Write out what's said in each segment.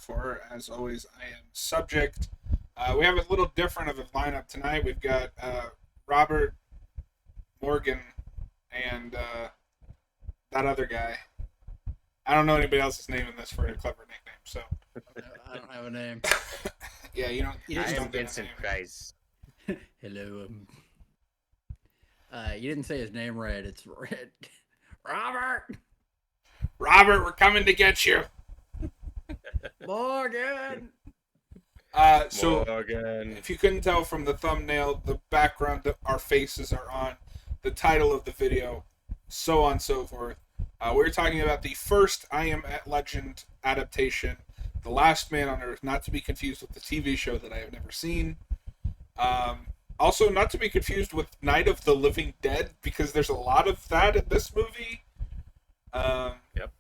for. As always, I am subject. We have a little different of a lineup tonight. We've got Robert, Morgan, and that other guy. I don't know anybody else's name in this for a clever nickname. So I don't have a name. yeah, you don't. You I just am don't get a Vincent name. Price. Hello. You didn't say his name right. It's Robert Robert, we're coming to get you. Morgan. So Morgan. if you couldn't tell from the thumbnail, the background that our faces are on, the title of the video, so on and so forth. We're talking about the first I Am Legend adaptation, The Last Man on Earth, not to be confused with the TV show that I have never seen. Also, not to be confused with Night of the Living Dead, because there's a lot of that in this movie. Yep.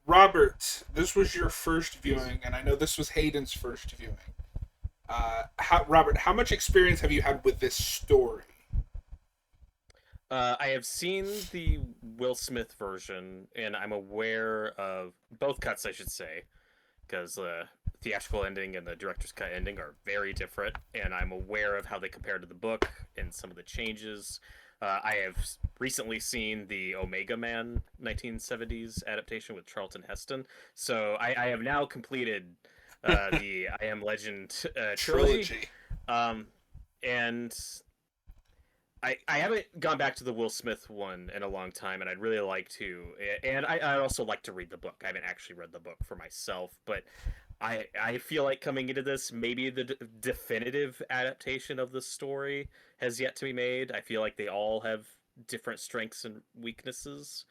Robert, this was your first viewing, and I know this was Hayden's first viewing. Robert, how much experience have you had with this story? I have seen the Will Smith version, and I'm aware of both cuts, I should say, because the theatrical ending and the director's cut ending are very different, and I'm aware of how they compare to the book and some of the changes. I have recently seen the Omega Man 1970s adaptation with Charlton Heston, so I have now completed the I Am Legend trilogy. And I haven't gone back to the Will Smith one in a long time, and I'd really like to. And I also like to read the book. I haven't actually read the book for myself, but I feel like coming into this, maybe the definitive adaptation of the story has yet to be made. I feel like they all have different strengths and weaknesses.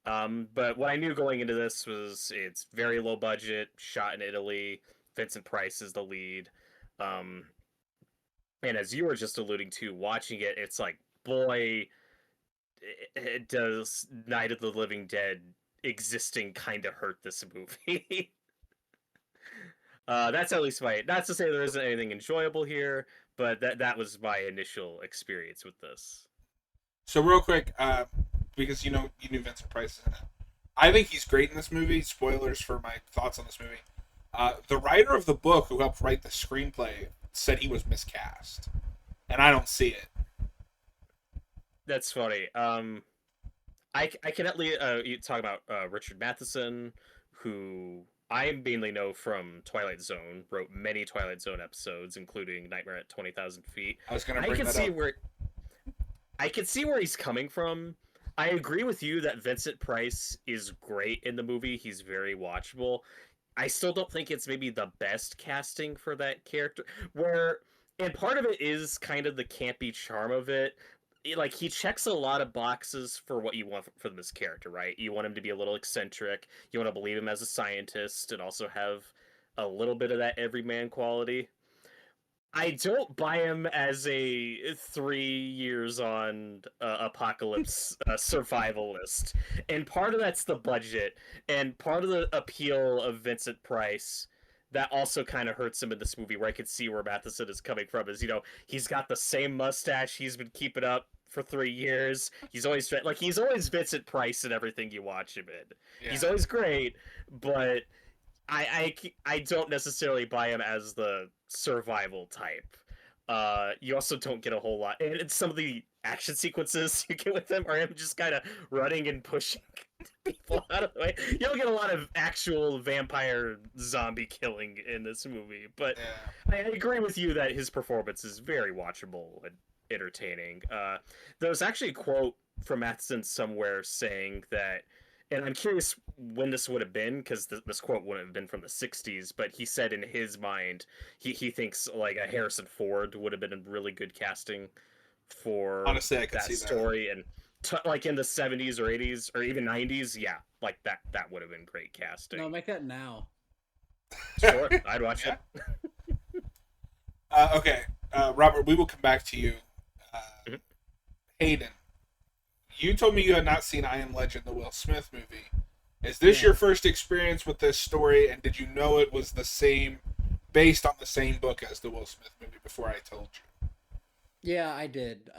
But what I knew going into this was it's very low budget, shot in Italy. Vincent Price is the lead. And as you were just alluding to, watching it, it's like, boy, it does Night of the Living Dead existing kind of hurt this movie. That's at least my. Not to say there isn't anything enjoyable here, but that was my initial experience with this. So real quick, because you knew Vincent Price in it, I think he's great in this movie. Spoilers for my thoughts on this movie. The writer of the book who helped write the screenplay said he was miscast, and I don't see it. That's funny. I can at least you talk about Richard Matheson, who I mainly know from Twilight Zone. Wrote many Twilight Zone episodes, including Nightmare at 20,000 Feet. I was going to bring that up. I can see where he's coming from. I agree with you that Vincent Price is great in the movie. He's very watchable. I still don't think it's maybe the best casting for that character. And part of it is kind of the campy charm of it. Like, he checks a lot of boxes for what you want from this character, right? You want him to be a little eccentric. You want to believe him as a scientist and also have a little bit of that everyman quality. I don't buy him as a 3 years on apocalypse survivalist. And part of that's the budget, and part of the appeal of Vincent Price that also kind of hurts him in this movie, where I could see where Matheson is coming from, is, he's got the same mustache he's been keeping up for 3 years. He's always Vincent Price in everything you watch him in. Yeah. He's always great, but I don't necessarily buy him as the survival type. You also don't get a whole lot, and some of the action sequences you get with him are him just kind of running and pushing people out of the way. You don't get a lot of actual vampire zombie killing in this movie, but yeah. I agree with you that his performance is very watchable and entertaining. There was actually a quote from Matheson somewhere saying that, and I'm curious when this would have been, because this quote wouldn't have been from the 60s, but he said in his mind, he thinks like a Harrison Ford would have been a really good casting for honestly, I could see story. And like in the 70s or 80s or even 90s, yeah, like that would have been great casting. No, make that now. Sure, I'd watch it. Okay, Robert, we will come back to you. Hayden, you told me you had not seen I Am Legend, the Will Smith movie. Is this your first experience with this story, and did you know it was based on the same book as the Will Smith movie before I told you? Yeah, I did.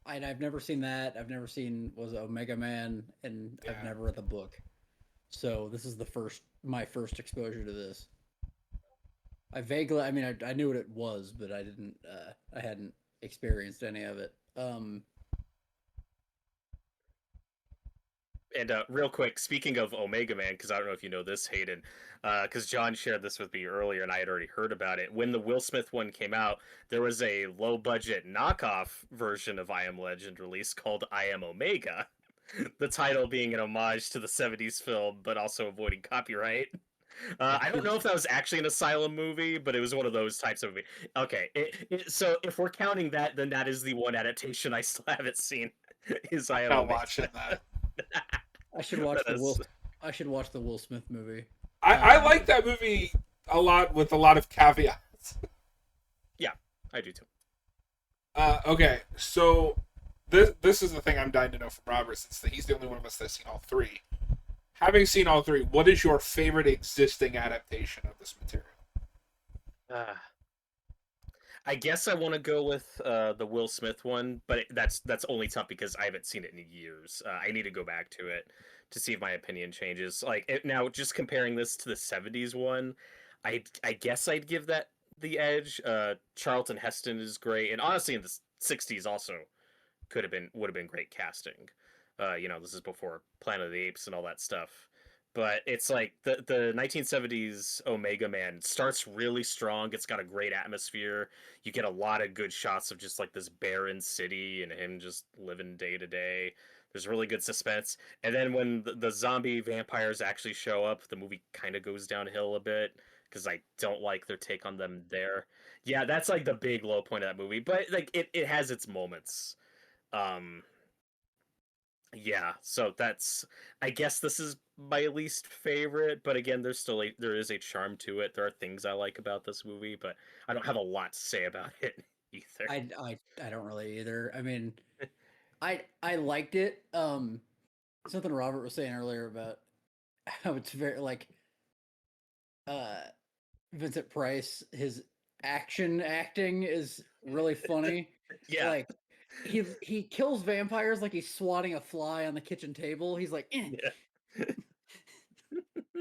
I've never seen that. I've never seen Omega Man, and I've never read the book. so this is my first exposure to this. I mean, I knew what it was, but I hadn't experienced any of it. And real quick, speaking of Omega Man, because I don't know if you know this, Hayden, because John shared this with me earlier, and I had already heard about it. When the Will Smith one came out, there was a low-budget knockoff version of I Am Legend released called I Am Omega. The title being an homage to the '70s film, but also avoiding copyright. I don't know if that was actually an Asylum movie, but it was one of those types of movie. Okay, so if we're counting that, then that is the one adaptation I still haven't seen. Is I Am Not Omega. watching that. I should watch That is- I should watch the Will Smith movie. I like that movie a lot with a lot of caveats. Yeah, I do too. Okay, so this is the thing I'm dying to know from Robert, since he's the only one of us that's seen all three. Having seen all three, what is your favorite existing adaptation of this material? I guess I want to go with the Will Smith one, but that's only tough because I haven't seen it in years. I need to go back to it to see if my opinion changes. Now, just comparing this to the '70s one, I guess I'd give that the edge. Charlton Heston is great, and honestly, in the '60s also would have been great casting. This is before Planet of the Apes and all that stuff. But it's like the 1970s Omega Man starts really strong. It's got a great atmosphere. You get a lot of good shots of just like this barren city and him just living day to day. There's really good suspense. And then when the zombie vampires actually show up, the movie kind of goes downhill a bit because I don't like their take on them there. Yeah, that's like the big low point of that movie. But like it has its moments. Um, yeah, so I guess this is my least favorite, but again, there is a charm to it. There are things I like about this movie, but I don't have a lot to say about it either. I don't really either. I mean, I liked it. Something Robert was saying earlier about how it's very like uh Vincent Price, his acting is really funny. Yeah. Like he kills vampires like he's swatting a fly on the kitchen table. He's like, eh. Yeah.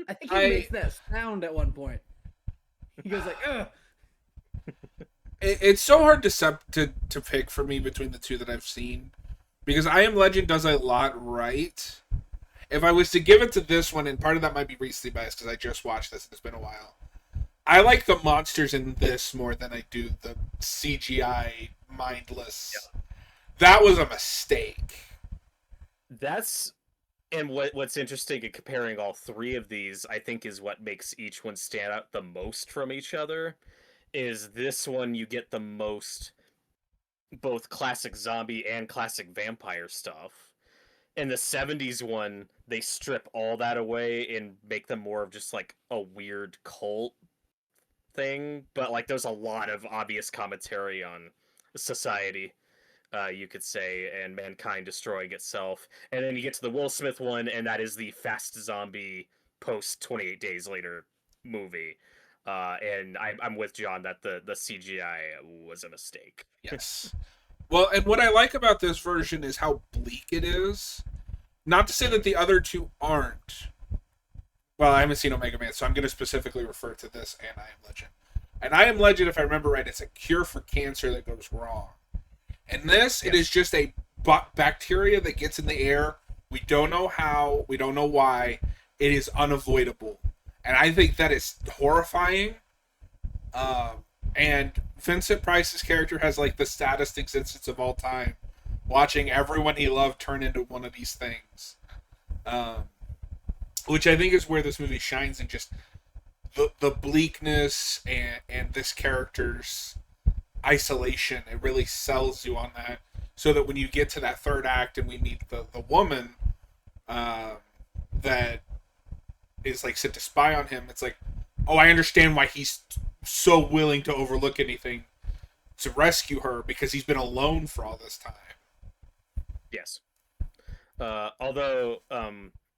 I think he I makes that sound at one point. He goes like, ugh. it's so hard to pick for me between the two that I've seen, because I Am Legend does a lot right. If I was to give it to this one, and part of that might be recency bias because I just watched this and it's been a while, I like the monsters in this more than I do the CGI mindless. Yeah. That was a mistake. That's and what's interesting in comparing all three of these, I think, is what makes each one stand out the most from each other. Is this one you get the most both classic zombie and classic vampire stuff. In the '70s one, they strip all that away and make them more of just like a weird cult thing. But like, there's a lot of obvious commentary on society, you could say, and mankind destroying itself. And then you get to the Will Smith one, and that is the fast zombie post 28 Days Later movie. And I'm with John that the CGI was a mistake. Yes. Well, and what I like about this version is how bleak it is. Not to say that the other two aren't. Well, I haven't seen Omega Man, so I'm going to specifically refer to this and I Am Legend. And I Am Legend, if I remember right, it's a cure for cancer that goes wrong. In this, it is just a bacteria that gets in the air. We don't know how. We don't know why. It is unavoidable. And I think that is horrifying. And Vincent Price's character has like the saddest existence of all time, watching everyone he loved turn into one of these things. Which I think is where this movie shines in just the bleakness and this character's isolation. It really sells you on that, so that when you get to that third act and we meet the woman that is like sent to spy on him, it's like, oh, I understand why he's so willing to overlook anything to rescue her, because he's been alone for all this time. Yes. Although,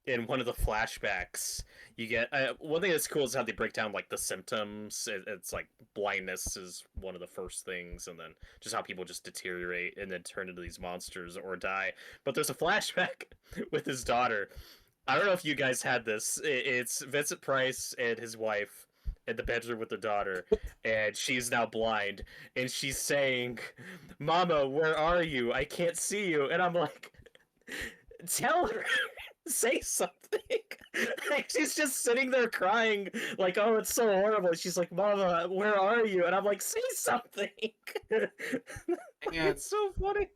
in one of the flashbacks, you get one thing that's cool is how they break down like the symptoms. It's like blindness is one of the first things, and then just how people just deteriorate and then turn into these monsters or die. But there's a flashback with his daughter I don't know if you guys had this. It's Vincent Price and his wife in the bedroom with their daughter, and she's now blind, and she's saying, "Mama, where are you? I can't see you." And I'm like, "Tell her, say something." Like, she's just sitting there crying, like, "Oh, it's so horrible." She's like, "Mama, where are you?" And I'm like, "Say something." And It's so funny.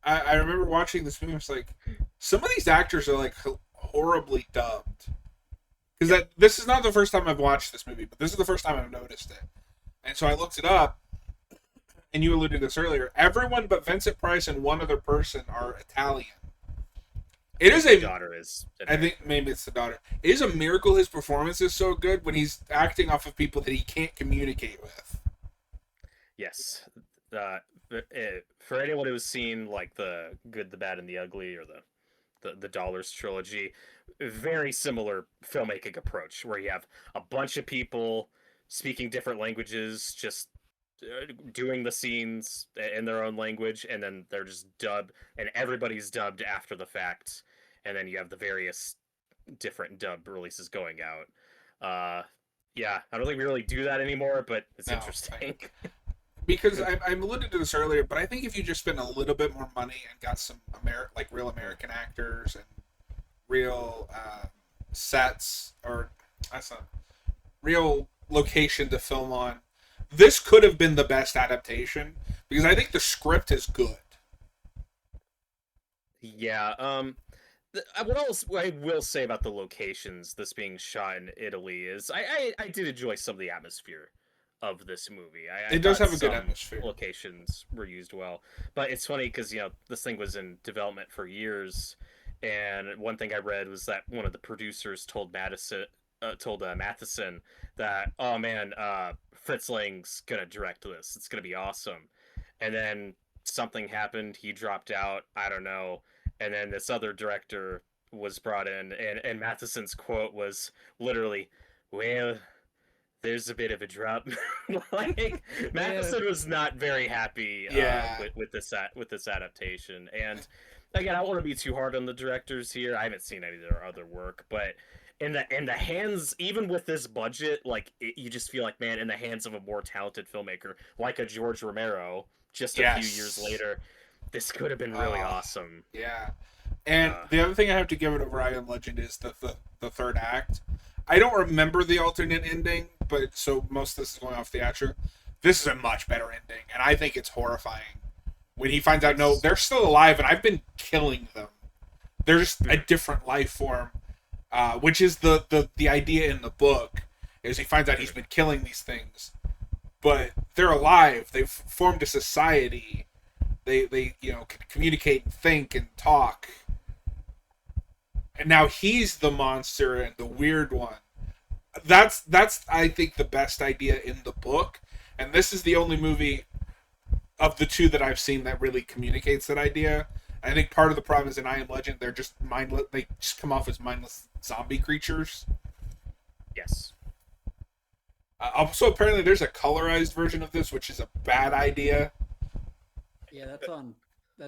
I remember watching this movie. It's like some of these actors are like horribly dubbed. Because this is not the first time I've watched this movie, but this is the first time I've noticed it. And so I looked it up, and you alluded to this earlier. Everyone but Vincent Price and one other person are Italian. It is The daughter is. I think maybe it's the daughter. It is a miracle his performance is so good when he's acting off of people that he can't communicate with. Yes. For anyone who's seen like the Good, the Bad, and the Ugly, or the Dollars trilogy, very similar filmmaking approach where you have a bunch of people speaking different languages, just doing the scenes in their own language, and then they're just dubbed, and everybody's dubbed after the fact, and then you have the various different dub releases going out. Yeah, I don't think we really do that anymore, but it's interesting. Because I alluded to this earlier, but I think if you just spend a little bit more money and got some real American actors and real sets, or that's not real location to film on, this could have been the best adaptation because I think the script is good. Yeah. What else I will say about the locations, this being shot in Italy, is I did enjoy some of the atmosphere of this movie. I It does thought have a good some atmosphere. Locations were used well, but it's funny because this thing was in development for years, and one thing I read was that one of the producers told Matheson that, "Oh man, Fritz Lang's gonna direct this. It's gonna be awesome," and then something happened. He dropped out. I don't know, and then this other director was brought in, and Matheson's quote was literally, "Well, there's a bit of a drop." Like, Matheson was not very happy with this adaptation. And again, I don't want to be too hard on the directors here. I haven't seen any of their other work, but in the hands, even with this budget, like you just feel like, man, in the hands of a more talented filmmaker like a George Romero, just a few years later, this could have been really awesome. Yeah. And the other thing I have to give it over I Am Legend is the third act. I don't remember the alternate ending, but so most of this is going off theatrical. This is a much better ending, and I think it's horrifying when he finds out, no, they're still alive, and I've been killing them. They're just a different life form, which is the idea in the book, is he finds out he's been killing these things, but they're alive. They've formed a society. They can communicate and think and talk. And now he's the monster and the weird one. That's I think the best idea in the book, and this is the only movie of the two that I've seen that really communicates that idea. I think part of the problem is in I Am Legend, they're just mindless. They just come off as mindless zombie creatures. Yes. Also, apparently, there's a colorized version of this, which is a bad idea. Yeah, that's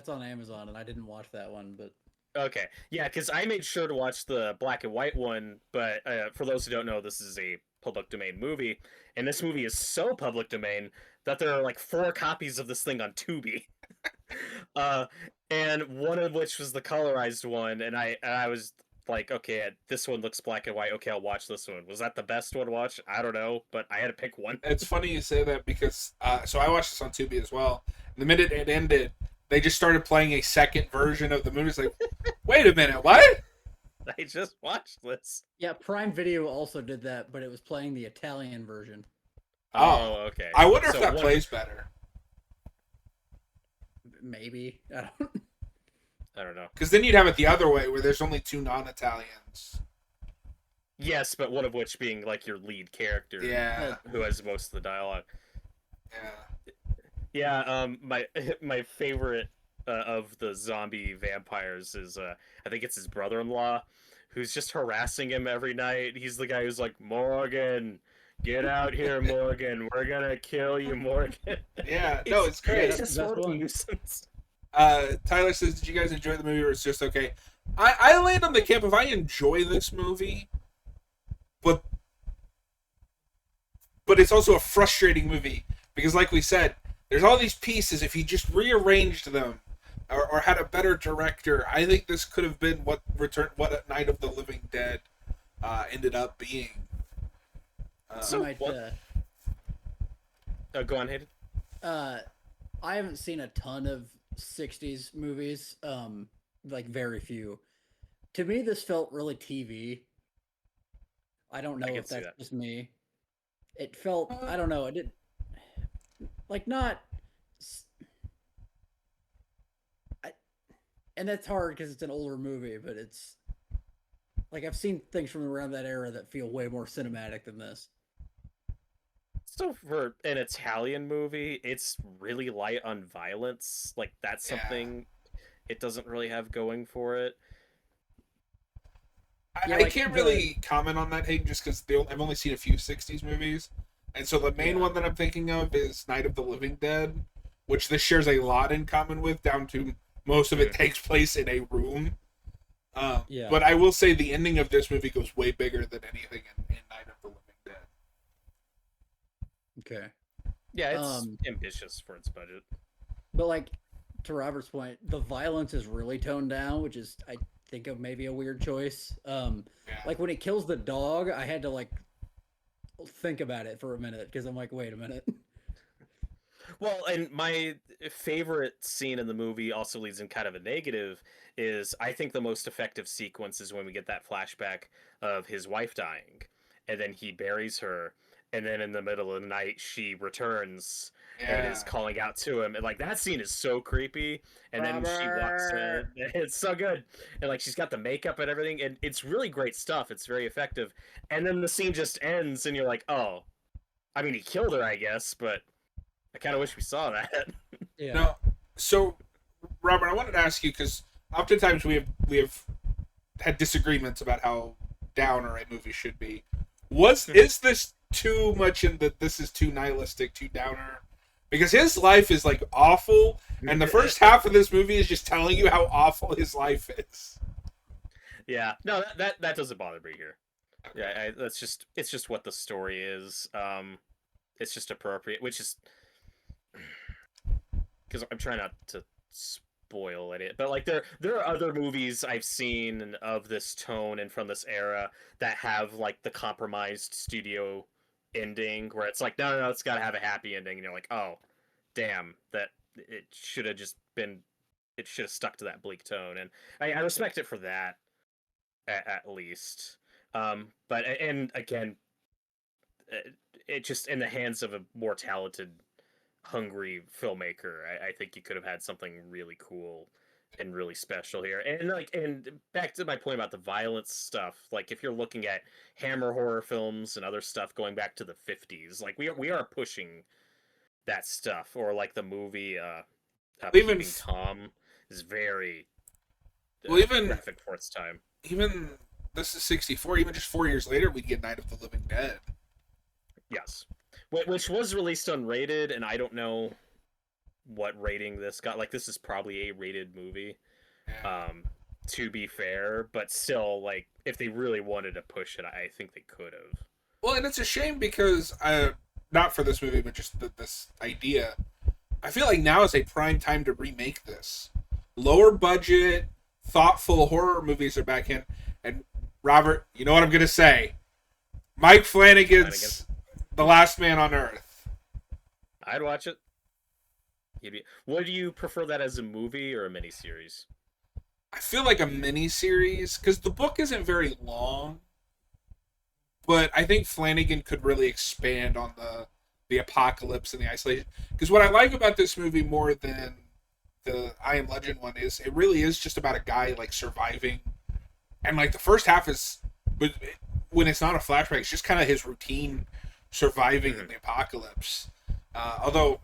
on Amazon, and I didn't watch that one, but Okay, yeah, because I made sure to watch the black and white one, but for those who don't know, this is a public domain movie, and this movie is so public domain that there are like 4 copies of this thing on Tubi. And one of which was the colorized one, and I was like, okay, this one looks black and white, okay, I'll watch this one. Was that the best one to watch? I don't know, but I had to pick one. It's funny you say that because, so I watched this on Tubi as well. The minute it ended, they just started playing a second version of the movie. It's like, wait a minute, what? I just watched this. yeah, Prime Video also did that, but it was playing the Italian version. Oh, okay. I wonder if that plays better. Maybe. I don't know. Because then you'd have it the other way, where there's only 2 non-Italians. Yes, but one of which being like your lead character. Yeah. Who has most of the dialogue. Yeah. Yeah, my favorite of the zombie vampires is I think it's his brother-in-law, who's just harassing him every night. He's the guy who's like, "Morgan, get out here, Morgan. We're gonna kill you, Morgan." Yeah, no, it's great. It's just That's total one. nuisance. Tyler says, did you guys enjoy the movie or it's just okay? I land on the camp if I enjoy this movie, but it's also a frustrating movie because, like we said, there's all these pieces. If he just rearranged them or had a better director, I think this could have been what Night of the Living Dead ended up being. So might, what? Go on, Hayden. I haven't seen a ton of 60s movies, like very few. To me, this felt really TV. I don't know if that's just me. It felt, I don't know, it did, like not, and that's hard because it's an older movie, but it's, like I've seen things from around that era that feel way more cinematic than this. So for an Italian movie, it's really light on violence. Like that's something it doesn't really have going for it. I can't really comment on that, Hayden, just because I've only seen a few 60s movies. And so the main one that I'm thinking of is Night of the Living Dead, which this shares a lot in common with, down to most of it takes place in a room. But I will say the ending of this movie goes way bigger than anything in Night of the Living Dead. Okay. Yeah, it's ambitious for its budget. But like, to Robert's point, the violence is really toned down, which is, I think, of maybe a weird choice. Like when it kills the dog, I had to like think about it for a minute because I'm like, wait a minute. Well, and my favorite scene in the movie also leads in kind of a negative is I think the most effective sequence is when we get that flashback of his wife dying and then he buries her and then in the middle of the night she returns and is calling out to him, and like that scene is so creepy, and then she walks in, it's so good, and like she's got the makeup and everything, and it's really great stuff, it's very effective, and then the scene just ends and you're like, oh, I mean he killed her I guess, but I kind of wish we saw that. Yeah. No, so Robert, I wanted to ask you, because oftentimes we have had disagreements about how downer a movie should be. Is this too much in that this is too nihilistic, too downer? Because his life is like awful, and the first half of this movie is just telling you how awful his life is. Yeah, no, that doesn't bother me here. Yeah, it's just what the story is. It's just appropriate, which is because I'm trying not to spoil it, but like there are other movies I've seen of this tone and from this era that have like the compromised studio ending where it's like no, it's got to have a happy ending, and you're like, oh damn, that it should have stuck to that bleak tone, and I respect it for that at least, but and again it just in the hands of a more talented hungry filmmaker, I think you could have had something really cool and really special here. And back to my point about the violence stuff, like if you're looking at Hammer horror films and other stuff going back to the 50s, like we are pushing that stuff, or like the movie Peeping Tom is very graphic for its time. Even this is 64, even just 4 years later we'd get Night of the Living Dead. Yes. Which was released unrated, and I don't know what rating this got. Like, this is probably a rated movie, to be fair. But still, like, if they really wanted to push it, I think they could have. Well, and it's a shame because, not for this movie, but just this idea, I feel like now is a prime time to remake this. Lower budget, thoughtful horror movies are back in. And, Robert, you know what I'm going to say? Mike Flanagan's The Last Man on Earth. I'd watch it. Would you prefer that as a movie or a miniseries? I feel like a miniseries, because the book isn't very long, but I think Flanagan could really expand on the apocalypse and the isolation. Because what I like about this movie more than the I Am Legend one is it really is just about a guy like surviving, and like the first half is, but when it's not a flashback, it's just kind of his routine surviving in the apocalypse. Although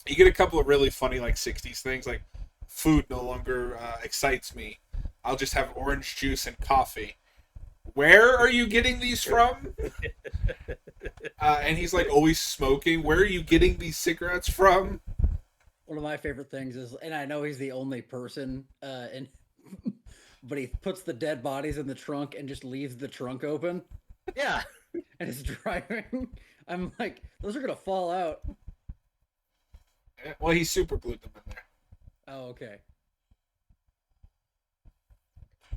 you get a couple of really funny like 60s things, like food no longer excites me. I'll just have orange juice and coffee. Where are you getting these from? And he's like always smoking. Where are you getting these cigarettes from? One of my favorite things is, and I know he's the only person in but he puts the dead bodies in the trunk and just leaves the trunk open Yeah. and is driving. I'm like, those are gonna fall out. Well, he super glued them in there. Oh, okay.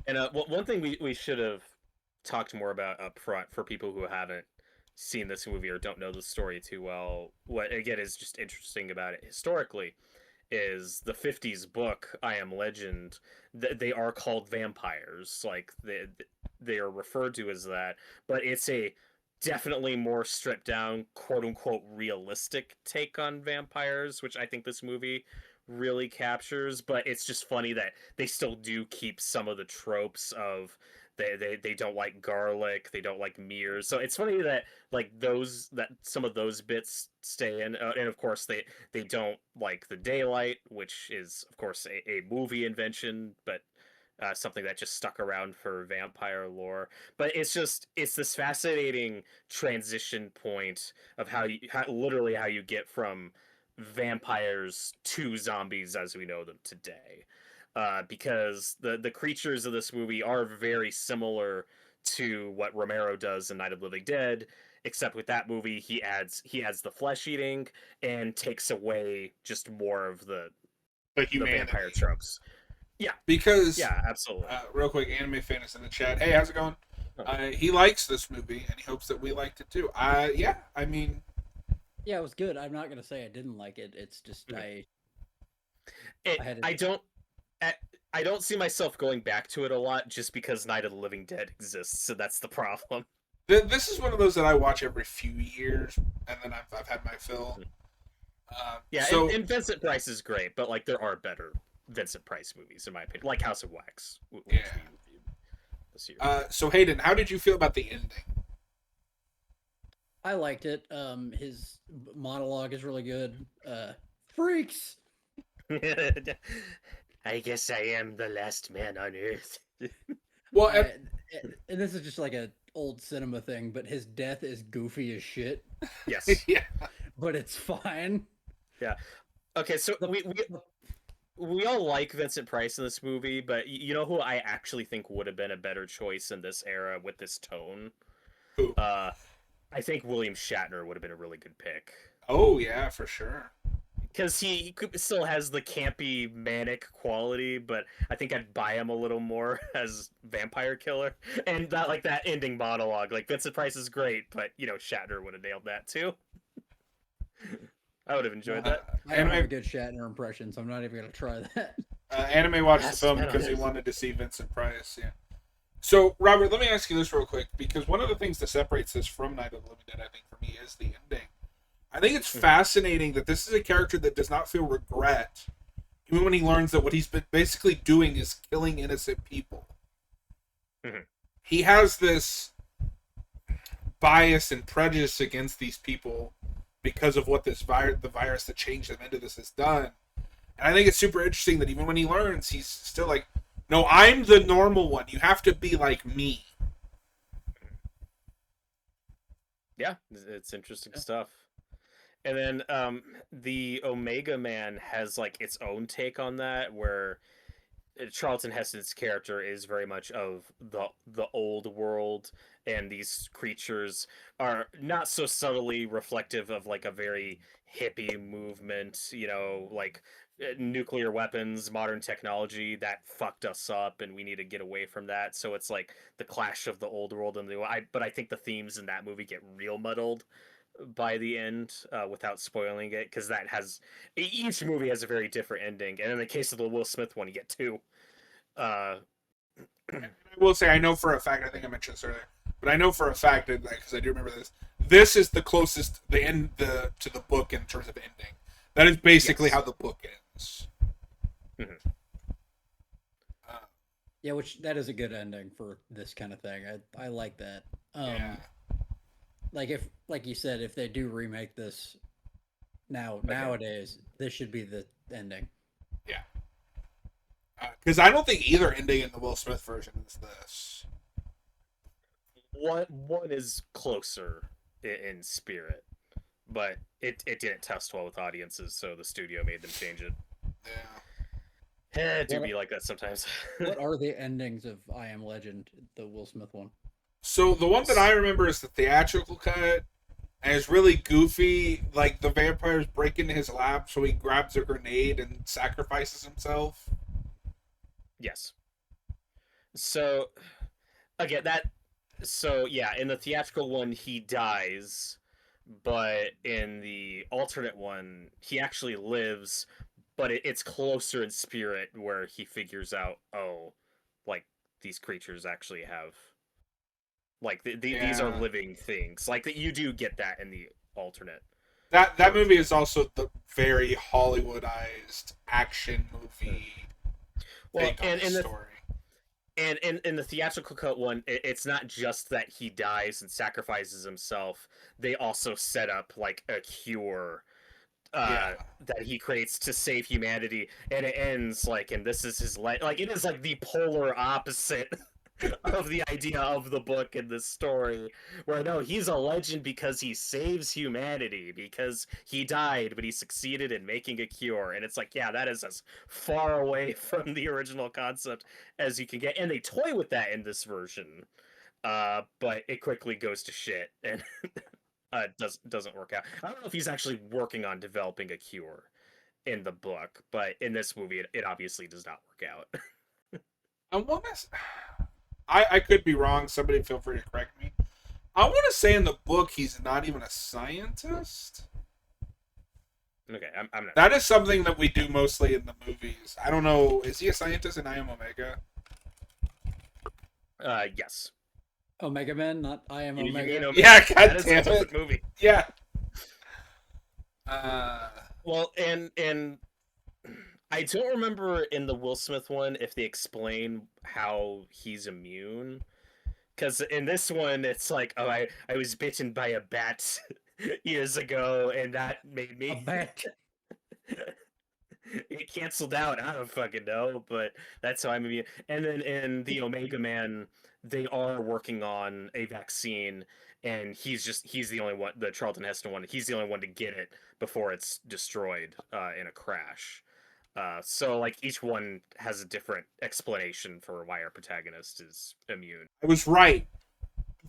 And one thing we should have talked more about up front for people who haven't seen this movie or don't know the story too well, what again is just interesting about it historically is the 50s book I Am Legend. They are called vampires, like they are referred to as that, but it's a definitely more stripped down, quote unquote, realistic take on vampires, which I think this movie really captures. But it's just funny that they still do keep some of the tropes of they don't like garlic, they don't like mirrors. So it's funny that like those that some of those bits stay in, and of course they don't like the daylight, which is of course a movie invention, but something that just stuck around for vampire lore. But it's this fascinating transition point of literally how you get from vampires to zombies as we know them today. Because the creatures of this movie are very similar to what Romero does in Night of the Living Dead, except with that movie he adds the flesh eating and takes away just more of the vampire tropes. Yeah. Because, yeah, absolutely. Real quick, Anime Fan is in the chat. Hey, how's it going? He likes this movie, and he hopes that we liked it too. Yeah, I mean... Yeah, it was good. I'm not gonna say I didn't like it. It's just I don't see myself going back to it a lot just because Night of the Living Dead exists, so that's the problem. This is one of those that I watch every few years, and then I've had my fill. Yeah, so, and Vincent Price is great, but like there are better Vincent Price movies in my opinion, like House of Wax. Which we reviewed this year. So Hayden, how did you feel about the ending? I liked it. His monologue is really good. Freaks. I guess I am the last man on Earth. Well, and this is just like an old cinema thing, but his death is goofy as shit. Yes. Yeah. But it's fine. Yeah. Okay, so we all like Vincent Price in this movie, but you know who I actually think would have been a better choice in this era with this tone? Who? I think William Shatner would have been a really good pick. Oh yeah, for sure. Because he still has the campy, manic quality, but I think I'd buy him a little more as vampire killer. And that ending monologue, like Vincent Price is great, but Shatner would have nailed that too. I would have enjoyed that. I don't have a good Shatner impression, so I'm not even gonna try that. Anime watched the film because he wanted to see Vincent Price. Yeah. So, Robert, let me ask you this real quick, because one of the things that separates this from Night of the Living Dead, I think, for me, is the ending. I think it's fascinating that this is a character that does not feel regret, even when he learns that what he's been basically doing is killing innocent people. Mm-hmm. He has this bias and prejudice against these people because of what the virus that changed them into this has done. And I think it's super interesting that even when he learns, he's still like, no, I'm the normal one. You have to be like me. Yeah, it's interesting stuff. And then the Omega Man has like its own take on that, where Charlton Heston's character is very much of the old world, and these creatures are not so subtly reflective of like a very hippie movement, like nuclear weapons, modern technology that fucked us up, and we need to get away from that. So it's like the clash of the old world and the new. But I think the themes in that movie get real muddled by the end, without spoiling it, because each movie has a very different ending, and in the case of the Will Smith one, you get two. I will say, I know for a fact, I think I mentioned this earlier, but I know for a fact that, because I do remember this is the closest to the book in terms of ending. That is basically how the book ends. Mm-hmm. Yeah, that is a good ending for this kind of thing. I like that. Yeah. Like you said, if they do remake this nowadays, this should be the ending. Yeah. Because I don't think either ending in the Will Smith version is this. One is closer in spirit, but it didn't test well with audiences, so the studio made them change it. Yeah. It do What be like that sometimes. what are the endings of I Am Legend, the Will Smith one? So the one that I remember is the theatrical cut, and it's really goofy. Like the vampires break into his lab, so he grabs a grenade and sacrifices himself. Yes. So again, that so yeah, in the theatrical one he dies, but in the alternate one he actually lives, but it's closer in spirit where he figures out, oh, like these creatures actually have like these are Yeah, living things. Like that you do get that in the alternate that version. movie is also the very Hollywoodized action movie Well, take on the story. and in the theatrical cut one, it's not just that he dies and sacrifices himself. They also set up like a cure Yeah, that he creates to save humanity, and it ends like, and this is his like it is like the polar opposite of the idea of the book and the story, where no, he's a legend because he saves humanity, because he died but he succeeded in making a cure. And it's like, yeah, that is as far away from the original concept as you can get, and they toy with that in this version, but it quickly goes to shit, and doesn't work out. I don't know if he's actually working on developing a cure in the book, but in this movie it obviously does not work out. I want to. I could be wrong. Somebody feel free to correct me. I want to say in the book he's not even a scientist. Okay, I'm not. That is something that we do mostly in the movies. I don't know. Is he a scientist in I Am Omega? Yes. Omega Man, not I Am You Omega. know, Yeah, that god is damn a different it. movie. Yeah. Well, and I don't remember in the Will Smith one if they explain how he's immune. Because in this one, it's like, oh, I was bitten by a bat years ago, and that made A me. bat. It canceled out. I don't fucking know, but that's how I'm immune. And then in the Omega Man, they are working on a vaccine, and he's the only one. The Charlton Heston one. He's the only one to get it before it's destroyed in a crash. So like each one has a different explanation for why our protagonist is immune. I was right.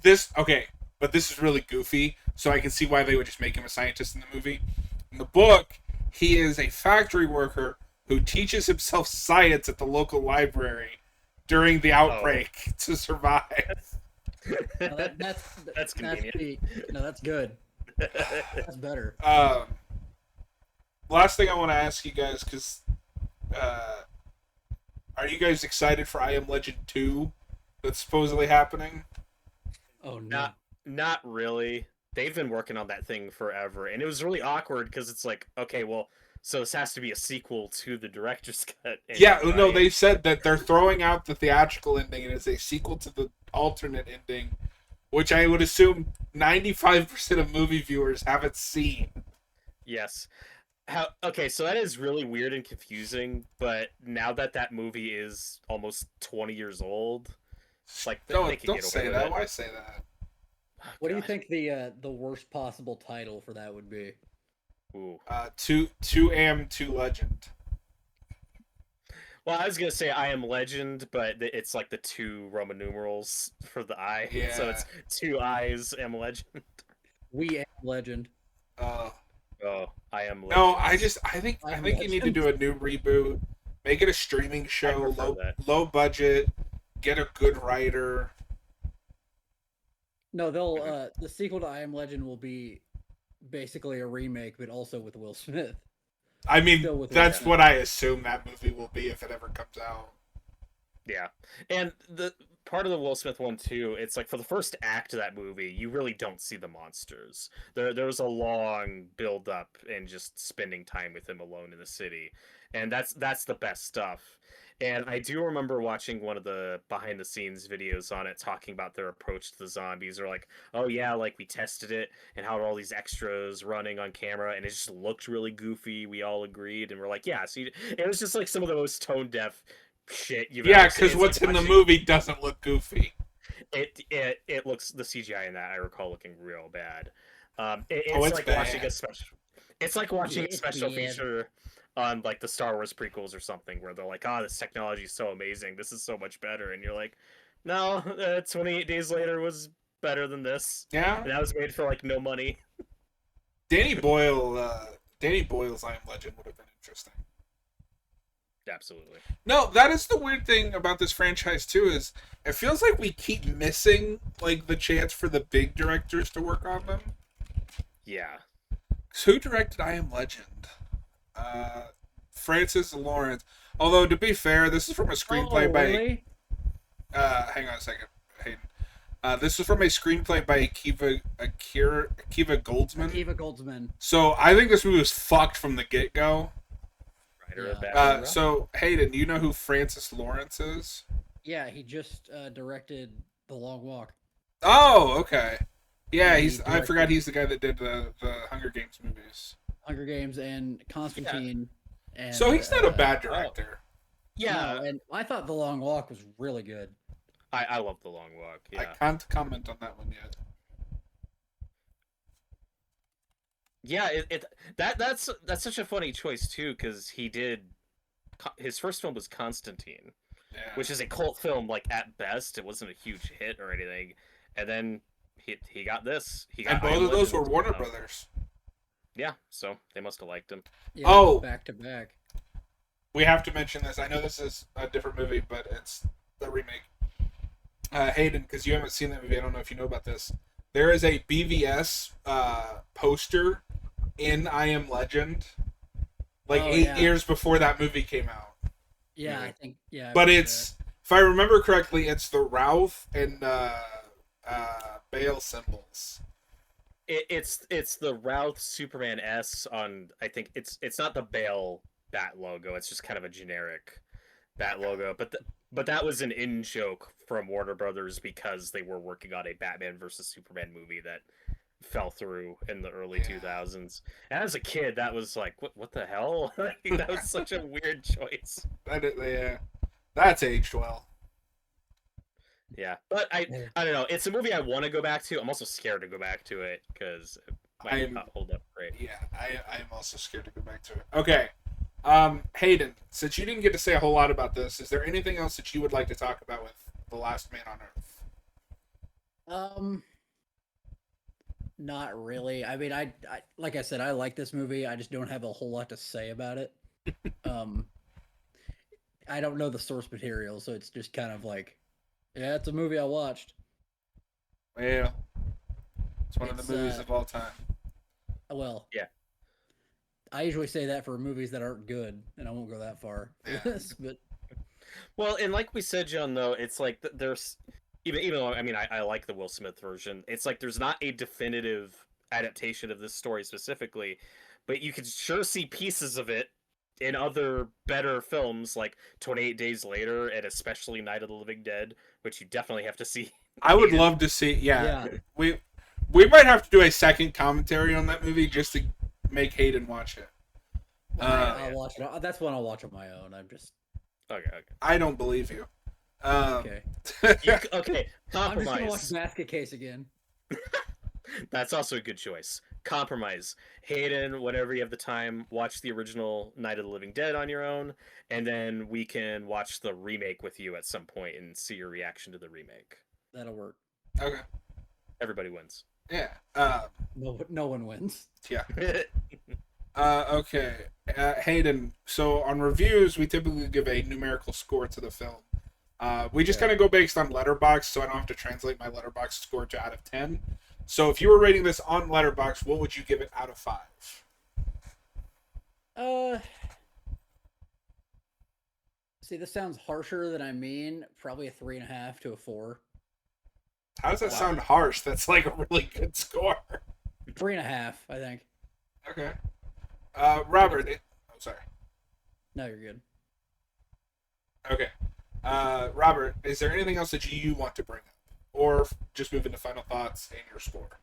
But this is really goofy, so I can see why they would just make him a scientist in the movie. In the book, he is a factory worker who teaches himself science at the local library during the outbreak to survive. No, That's convenient. That's good. That's better. Last thing I want to ask you guys, because are you guys excited for I Am Legend 2 that's supposedly happening? Oh no. Not really. They've been working on that thing forever, and it was really awkward because it's like, okay, well, so this has to be a sequel to the director's cut. Yeah, right? No, they said that they're throwing out the theatrical ending and it's a sequel to the alternate ending, which I would assume 95% of movie viewers haven't seen. Yes. Okay, so that is really weird and confusing, but now that movie is almost 20 years old, like don't they can get say away that. with it. Why say that? Oh, what do you think the worst possible title for that would be? Ooh. 2AM2 Legend. Well, I was gonna say I Am Legend, but it's like the 2 Roman numerals for the I, Yeah. so it's 2 I's Am Legend. We Am Legend. Oh, I Am Legend. No, I think you need to do a new reboot. Make it a streaming show, low budget, get a good writer. No, they'll the sequel to I Am Legend will be basically a remake, but also with Will Smith. I mean, that's what I assume that movie will be if it ever comes out. Yeah, and the part of the Will Smith one too, it's like for the first act of that movie, you really don't see the monsters. There's a long build up and just spending time with him alone in the city, and that's the best stuff. And I do remember watching one of the behind the scenes videos on it talking about their approach to the zombies. They're like, oh yeah, like we tested it and how all these extras running on camera and it just looked really goofy. We all agreed and we're like, yeah, see, it was just like some of the most tone deaf shit you've ever seen. Because what's in the movie doesn't look goofy. It looks, the CGI in that I recall looking real bad. It's like bad. watching a special. It's like watching a Yes, special yeah. feature on like the Star Wars prequels or something, where they're like, "Ah, this technology is so amazing. This is so much better," and you're like, "No, 28 Days Later was better than this, Yeah, and that was made for like no money." Danny Boyle. Danny Boyle's I Am Legend would have been interesting. Absolutely. No, that is the weird thing about this franchise too. Is it feels like we keep missing like the chance for the big directors to work on them. Yeah. So who directed I Am Legend? Francis Lawrence. Although to be fair, this is from a screenplay by. Really? Hang on a second, Hayden. This was from a screenplay by Akiva Goldsman. Akiva Goldsman. So I think this movie was fucked from the get go. Writer Yeah. of Batman. So Hayden, do you know who Francis Lawrence is? Yeah, he just directed The Long Walk. Oh, okay. Yeah, He he's. I directed- forgot he's the guy that did the Hunger Games movies. Hunger Games and Constantine. And, So he's not a bad director. Yeah, No, and I thought The Long Walk was really good. I love The Long Walk. I Yeah. can't comment on that one yet. Yeah, that's such a funny choice too, because he did his first film was Constantine, Yeah. which is a cult film. Like at best, it wasn't a huge hit or anything, and then he got this. He got And I both Am of those were Legend. Warner Brothers. Yeah, so they must have liked him. Yeah, Oh! back to back. We have to mention this. I know this is a different movie, but it's the remake. Hayden, because you haven't seen that movie, I don't know if you know about this. There is a BVS poster in I Am Legend, like Oh, 8 yeah. years before that movie came out. Yeah, Mhm. I think. Yeah, I But remember it's, if I remember correctly, it's the Ralph and Bale symbols. It's the Routh Superman S on. I think it's not the Bale Bat logo. It's just kind of a generic Bat logo. But that was an in joke from Warner Brothers because they were working on a Batman versus Superman movie that fell through in the early Yeah. 2000s. And as a kid, that was like, what the hell? That was such a weird choice. That's aged well. Yeah, but I Yeah. don't know. It's a movie I want to go back to. I'm also scared to go back to it because it might I'm- not hold up great. Yeah, I'm also scared to go back to it. Okay. Hayden, since you didn't get to say a whole lot about this, is there anything else that you would like to talk about with The Last Man on Earth? Not really. I mean, I like I said, I like this movie. I just don't have a whole lot to say about it. I don't know the source material, so it's just kind of like, yeah, it's a movie I watched. Well, it's one of It's, the movies of all time. Well, Yeah. I usually say that for movies that aren't good, and I won't go that far. Yeah. But Well, and like we said, John, though, it's like there's even though I mean I like the Will Smith version. It's like there's not a definitive adaptation of this story specifically, but you can sure see pieces of it in other better films like 28 Days Later and especially Night of the Living Dead, which you definitely have to see. I would love to see. Yeah, yeah, we might have to do a second commentary on that movie just to make Hayden watch it. I'll watch it. That's one I'll watch on my own. I'm just Okay. I don't believe you. okay. Okay, I'm just gonna watch compromise. Basket Case again. That's also a good choice. Compromise. Hayden, whenever you have the time, watch the original Night of the Living Dead on your own, and then we can watch the remake with you at some point and see your reaction to the remake. That'll work. Okay. Everybody wins. Yeah. No one wins. Yeah. Okay. Hayden, so on reviews, we typically give a numerical score to the film. We just kind of go based on Letterboxd, so I don't have to translate my Letterboxd score to out of 10. So if you were rating this on Letterboxd, what would you give it out of 5? See, this sounds harsher than I mean. Probably a 3.5 to a 4. How does that Wow. sound harsh? That's like a really good score. 3.5, I think. Okay. Robert. Sorry. No, you're good. Okay. Robert, is there anything else that you want to bring up? Or just move into final thoughts and your score?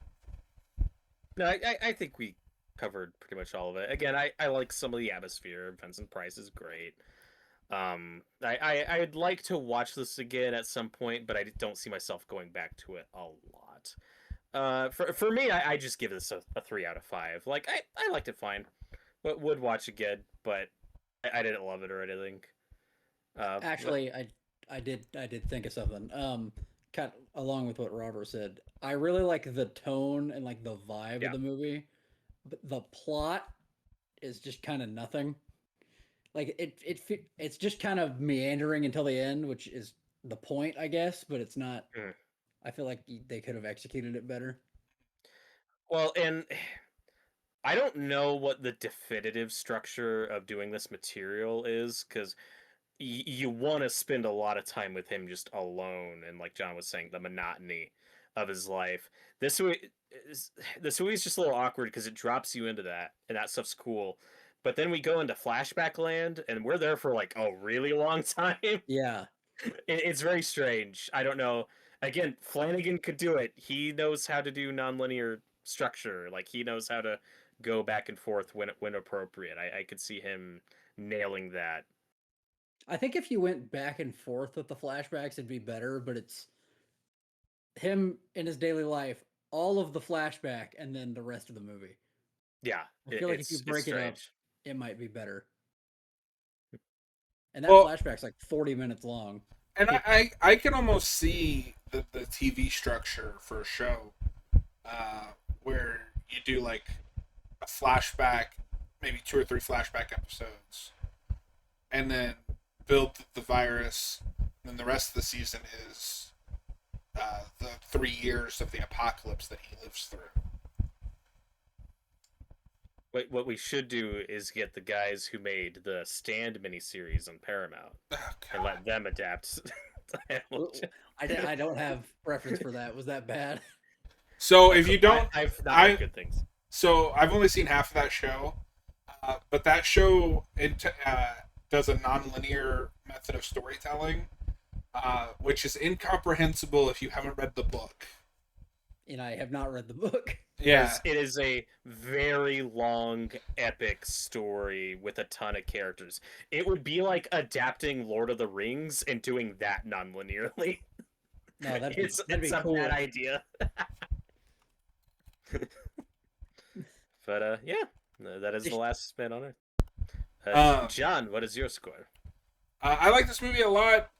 No, I think we covered pretty much all of it. Again, I like some of the atmosphere. Vincent Price is great. I'd like to watch this again at some point, but I don't see myself going back to it a lot. For me, I just give this a 3 out of 5. Like I liked it fine, but would watch again. But I didn't love it or anything. But Actually, I did think of something. Kind of along with what Robert said, I really like the tone and like the vibe yeah, of the movie, but the plot is just kind of nothing. Like it's just kind of meandering until the end, which is the point, I guess. But it's not. mm. I feel like they could have executed it better. Well, and I don't know what the definitive structure of doing this material is because you want to spend a lot of time with him just alone, and like John was saying, the monotony of his life. This way, this movie's just a little awkward because it drops you into that, and that stuff's cool. But then we go into flashback land, and we're there for like a really long time. Yeah, It's very strange. I don't know. Again, Flanagan could do it. He knows how to do nonlinear structure. Like he knows how to go back and forth when appropriate. I could see him nailing that. I think if you went back and forth with the flashbacks, it'd be better. But it's him in his daily life, all of the flashback, and then the rest of the movie. Yeah, I feel like if you it's break it up, strange. it might be better. And that Well, flashback's like 40 minutes long. and I can almost see the TV structure for a show, where you do like a flashback, maybe 2 or 3 flashback episodes, and then build the virus. And then the rest of the season is the 3 years of the apocalypse that he lives through. What we should do is get the guys who made the Stand miniseries on Paramount Oh, and God. let them adapt. I don't have preference for that. Was that bad? So if you don't, I've not I heard good things. so I've only seen half of that show, but that show does a non-linear method of storytelling, which is incomprehensible if you haven't read the book. And I have not read the book. Yeah, It is a very long, epic story with a ton of characters. It would be like adapting Lord of the Rings and doing that non-linearly. No, that'd It's be a cool. bad idea. But yeah, that is the last Man on Earth. John, what is your score? I like this movie a lot.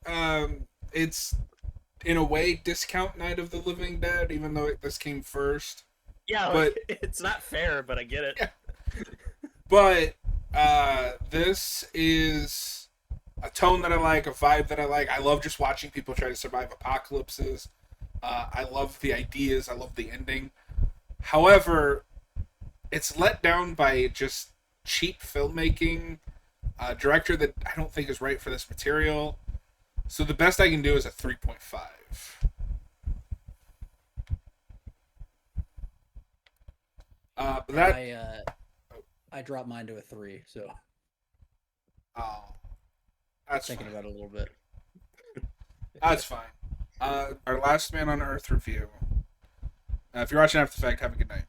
It's in a way discount Night of the Living Dead, even though this came first. Yeah, But- it's not fair, but I get it. Yeah. But this is a tone that I like, a vibe that I like. I love just watching people try to survive apocalypses. I love the ideas. I love the ending. However, it's let down by just cheap filmmaking, a director that I don't think is right for this material. So the best I can do is a 3.5. But that I dropped mine to a 3, so oh, that's thinking fine. about it a little bit. That's fine. Our last Man on Earth review. If you're watching After the Fact, have a good night.